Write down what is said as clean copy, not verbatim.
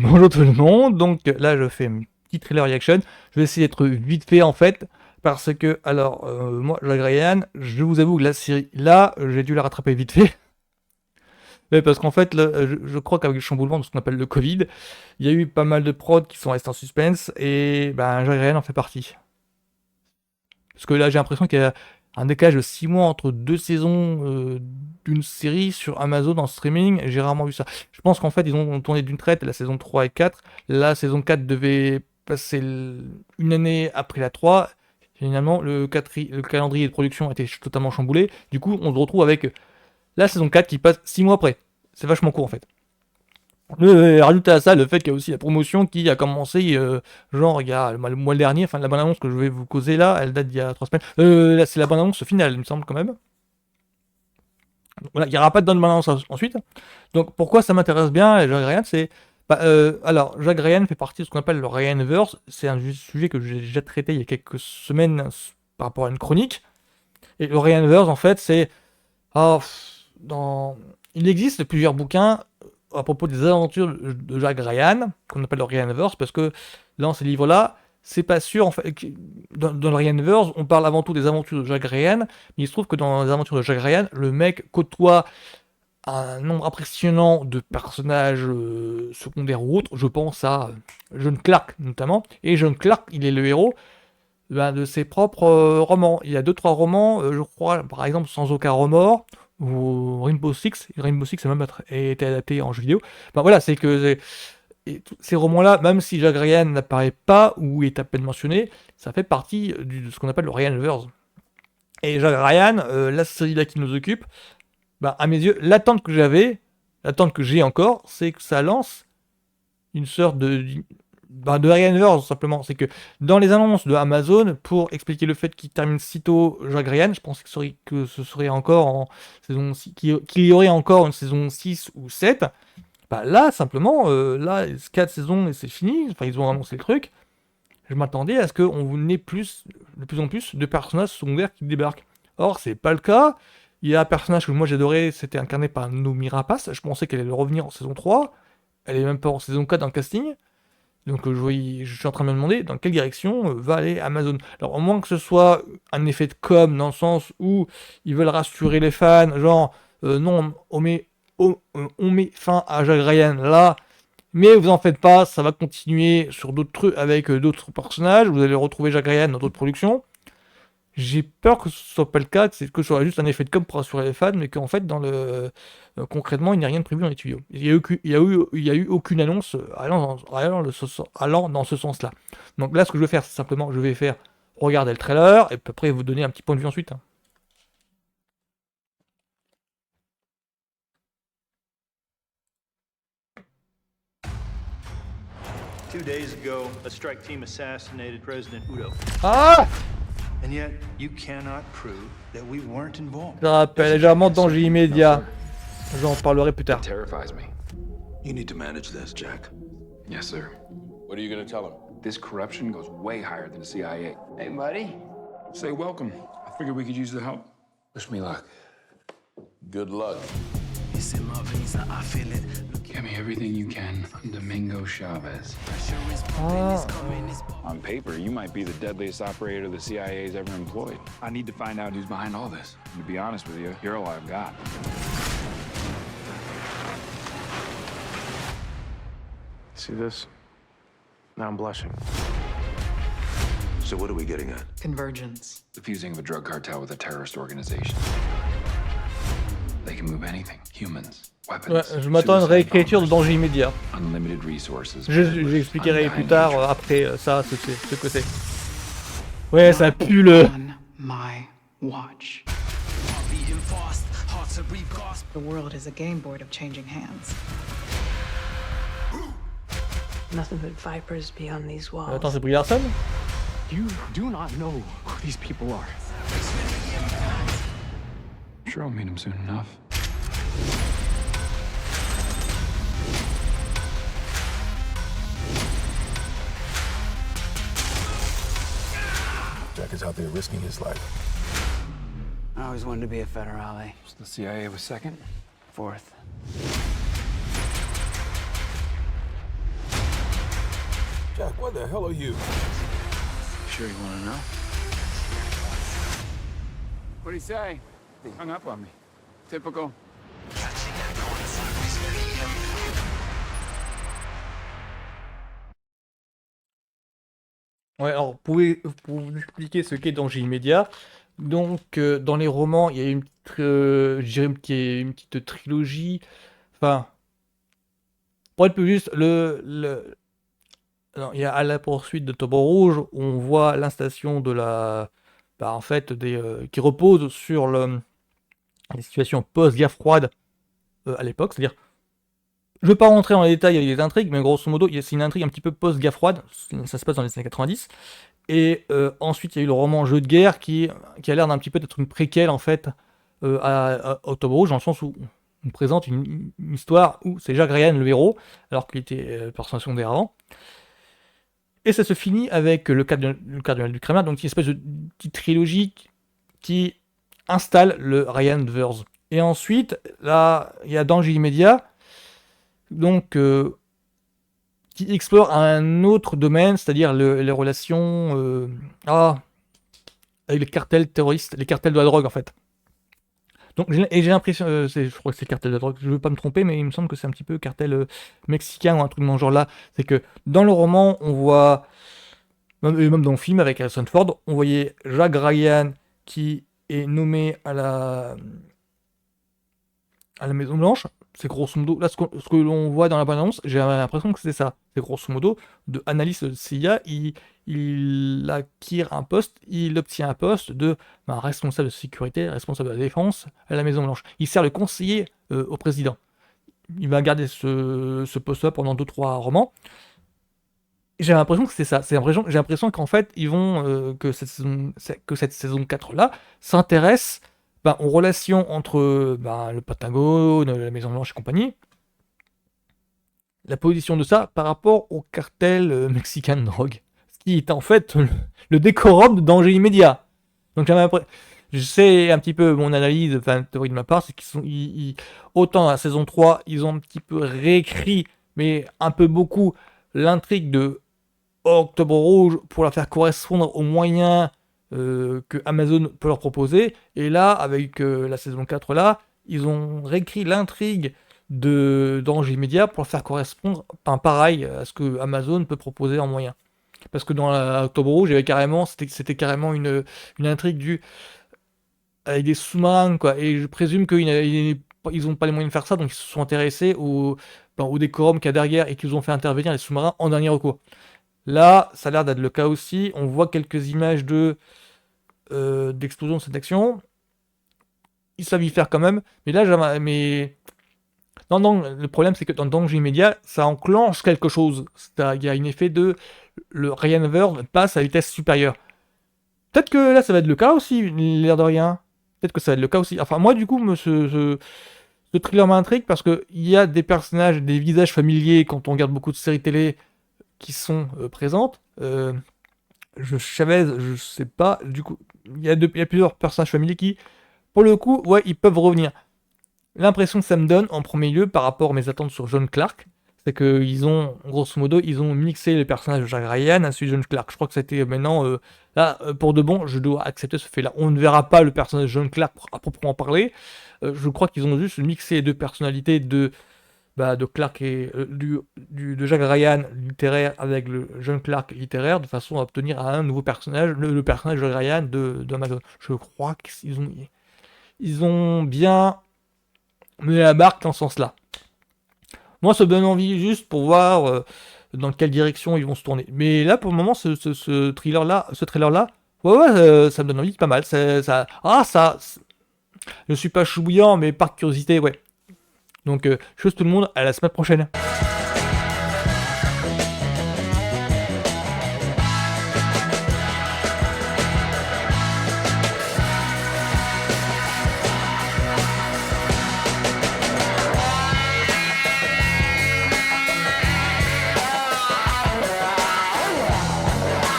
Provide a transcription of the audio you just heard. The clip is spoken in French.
Bonjour tout le monde, donc là je fais une petite trailer reaction, je vais essayer d'être vite fait en fait, parce que, alors, moi, Jack Ryan, je vous avoue que la série, là, j'ai dû la rattraper vite fait, mais parce qu'en fait, là, je crois qu'avec le chamboulement de ce qu'on appelle le Covid, il y a eu pas mal de prods qui sont restés en suspense, et ben, Jack Ryan en fait partie. Parce que là, j'ai l'impression qu'il y a un décalage de 6 mois entre deux saisons d'une série sur Amazon en streaming. J'ai rarement vu ça. Je pense qu'en fait, ils ont tourné d'une traite la saison 3 et 4. La saison 4 devait passer une année après la 3. Finalement, le calendrier de production était totalement chamboulé. Du coup, on se retrouve avec la saison 4 qui passe 6 mois après. C'est vachement court en fait. Rajouter à ça le fait qu'il y a aussi la promotion qui a commencé, genre il y a le mois dernier, enfin la bande-annonce que je vais vous causer là, elle date d'il y a 3 semaines. Là c'est la bande-annonce finale, il me semble quand même. Voilà, il n'y aura pas de bande-annonce ensuite. Donc pourquoi ça m'intéresse bien, Jack Ryan, c'est... alors, Jack Ryan fait partie de ce qu'on appelle le Ryanverse. C'est un sujet que j'ai déjà traité il y a quelques semaines par rapport à une chronique. Et le Ryanverse, en fait, c'est... Oh, il existe plusieurs bouquins à propos des aventures de Jack Ryan, qu'on appelle le Ryanverse, parce que dans ces livres-là, c'est pas sûr, en fait, dans le Ryanverse, on parle avant tout des aventures de Jack Ryan, mais il se trouve que dans les aventures de Jack Ryan, le mec côtoie un nombre impressionnant de personnages secondaires ou autres, je pense à John Clark notamment, et John Clark, il est le héros de ses propres romans. Il y a 2-3 romans, je crois, par exemple, Sans aucun remords, ou Rainbow Six. Rainbow Six a même été adapté en jeu vidéo. Voilà, c'est que ces romans-là, même si Jack Ryan n'apparaît pas ou est à peine mentionné, ça fait partie de ce qu'on appelle le Ryanverse. Et Jack Ryan, la série-là qui nous occupe, à mes yeux, l'attente que j'ai encore, c'est que ça lance une sorte de Ryanverse, simplement. C'est que dans les annonces de Amazon, pour expliquer le fait qu'il termine si tôt Jack Ryan, je pense que ce serait encore en saison 6, qu'il y aurait encore une saison 6 ou 7. Là, simplement, là, 4 saisons et c'est fini. Enfin, ils ont annoncé le truc. Je m'attendais à ce qu'on ait de plus en plus de personnages secondaires qui débarquent. Or, c'est pas le cas. Il y a un personnage que moi j'adorais, c'était incarné par Noomi Rapace. Je pensais qu'elle allait revenir en saison 3. Elle est même pas en saison 4 dans le casting. Donc je suis en train de me demander dans quelle direction va aller Amazon. Alors au moins que ce soit un effet de com dans le sens où ils veulent rassurer les fans, genre non, on met fin à Jack Ryan là, mais vous en faites pas, ça va continuer sur d'autres trucs avec d'autres personnages, vous allez retrouver Jack Ryan dans d'autres productions. J'ai peur que ce soit pas le cas, que ce soit juste un effet de com pour rassurer les fans, mais qu'en fait, concrètement, il n'y a rien de prévu dans les tuyaux. Il y a eu aucune annonce allant dans ce sens-là. Donc là, ce que je vais faire, c'est simplement, je vais faire regarder le trailer, et puis après vous donner un petit point de vue ensuite. 2 days ago, a strike team assassinated President Udo. Ah! And yet, you cannot prove that we weren't involved. Ça rappelle légèrement danger immédiat. J'en parlerai plus tard. Terrifies me. You need to manage this, Jack. Yes, sir. What are you gonna tell him? This corruption goes way higher than the CIA. Hey, buddy. Say welcome. I figured we could use the help. Wish me luck. Good luck. Give me everything you can. I'm Domingo Chavez. On paper, you might be the deadliest operator the CIA's ever employed. I need to find out who's behind all this. And to be honest with you, you're all I've got. See this? Now I'm blushing. So what are we getting at? Convergence. The fusing of a drug cartel with a terrorist organization. They can move anything. Humans, weapons. Ouais, je m'attends à une réécriture de danger immédiat. Unlimited resources. J'expliquerai plus tard, après ça, ce que c'est. Ouais, ça pue le... On my watch. The world is a game board of changing hands. Nothing but vipers beyond these walls. Attends, c'est Brie Larson? You do not know who these people are. Sure, I'll meet him soon enough. Jack is out there risking his life. I always wanted to be a federale. So the CIA was second? Fourth. Jack, what the hell are you? Sure you want to know? What'd he say? He hung up on me. Typical. Ouais, alors pour vous expliquer ce qu'est danger immédiat, donc dans les romans, il y a une petite, je dirais qu'il y a une petite trilogie. Enfin, pour être plus juste, non, il y a À la poursuite de Octobre Rouge, où on voit l'installation de la, en fait, qui repose sur les situations post-guerre froide à l'époque, c'est-à-dire, je ne vais pas rentrer dans les détails avec les intrigues, mais grosso modo, c'est une intrigue un petit peu post-guerre froide, ça se passe dans les années 90. Et ensuite, il y a eu le roman Jeu de guerre qui a l'air d'un petit peu d'être une préquelle en fait à Octobre Rouge, dans le sens où on présente une histoire où c'est Jack Ryan le héros, alors qu'il était personnage secondaire avant. Et ça se finit avec le cardinal du Kremlin, donc une espèce de petite trilogie qui installe le Ryanverse. Et ensuite, là, il y a Danger immédiat, donc qui explore un autre domaine, c'est-à-dire les relations avec les cartels terroristes, les cartels de la drogue en fait. Donc j'ai l'impression, je crois que c'est le cartel de la drogue, je veux pas me tromper, mais il me semble que c'est un petit peu cartel mexicain ou un truc dans ce genre-là. C'est que dans le roman, on voit, même dans le film avec Harrison Ford, on voyait Jack Ryan qui est nommé à la Maison Blanche. C'est grosso modo, là ce que l'on voit dans la bande-annonce, j'ai l'impression que c'est ça. C'est grosso modo, de analyste de CIA, il acquiert un poste, il obtient un poste de responsable de sécurité, responsable de la défense à la Maison Blanche. Il sert de conseiller au président. Il va garder ce poste-là pendant 2-3 romans. J'ai l'impression que c'est ça. J'ai l'impression qu'en fait, ils vont que cette saison 4-là s'intéresse aux relations entre le Pentagone, la Maison Blanche et compagnie. La position de ça par rapport au cartel mexicain de drogue. Ce qui est en fait le décorum de Danger immédiat. Donc je sais un petit peu mon analyse, théorie de ma part, c'est qu'ils autant dans la saison 3, ils ont un petit peu réécrit, mais un peu beaucoup, l'intrigue de Octobre Rouge pour la faire correspondre aux moyens que Amazon peut leur proposer. Et là, avec la saison 4 là, ils ont réécrit l'intrigue de Danger immédiat pour le faire correspondre pareil à ce que Amazon peut proposer en moyens. Parce que dans Octobre Rouge, c'était carrément une intrigue avec des sous-marins, quoi. Et je présume qu'ils n'ont pas les moyens de faire ça, donc ils se sont intéressés au décorum qu'il y a derrière et qu'ils ont fait intervenir les sous-marins en dernier recours. Là, ça a l'air d'être le cas aussi. On voit quelques images d'explosion de cette action. Ils savent y faire quand même. Mais là, non, le problème c'est que dans Danger immédiat, ça enclenche quelque chose. Il y a un effet de le Ryanverse passe à vitesse supérieure. Peut-être que là, ça va être le cas aussi, l'air de rien. Peut-être que ça va être le cas aussi. Enfin, moi, du coup, ce thriller m'intrigue parce qu'il y a des personnages, des visages familiers quand on regarde beaucoup de séries télé qui sont présentes. Chavez, je sais pas. Du coup, il y a plusieurs personnages familiers qui, pour le coup, ouais, ils peuvent revenir. L'impression que ça me donne, en premier lieu, par rapport à mes attentes sur John Clark, c'est qu'ils ont, grosso modo, ils ont mixé les personnages de Jack Ryan à celui de John Clark. Je crois que c'était maintenant, pour de bon, je dois accepter ce fait-là. On ne verra pas le personnage de John Clark à proprement parler. Je crois qu'ils ont juste mixé les deux personnalités de Clark et de Jack Ryan littéraire avec le John Clark littéraire, de façon à obtenir un nouveau personnage, le personnage de Jack Ryan de Amazon. Je crois qu'ils ont bien mené la barque dans ce sens-là. Moi, ça me donne envie juste pour voir dans quelle direction ils vont se tourner. Mais là, pour le moment, ce trailer-là, ouais, ça me donne envie pas mal. Je suis pas chouillant, mais par curiosité, ouais. Donc, chose tout le monde, à la semaine prochaine.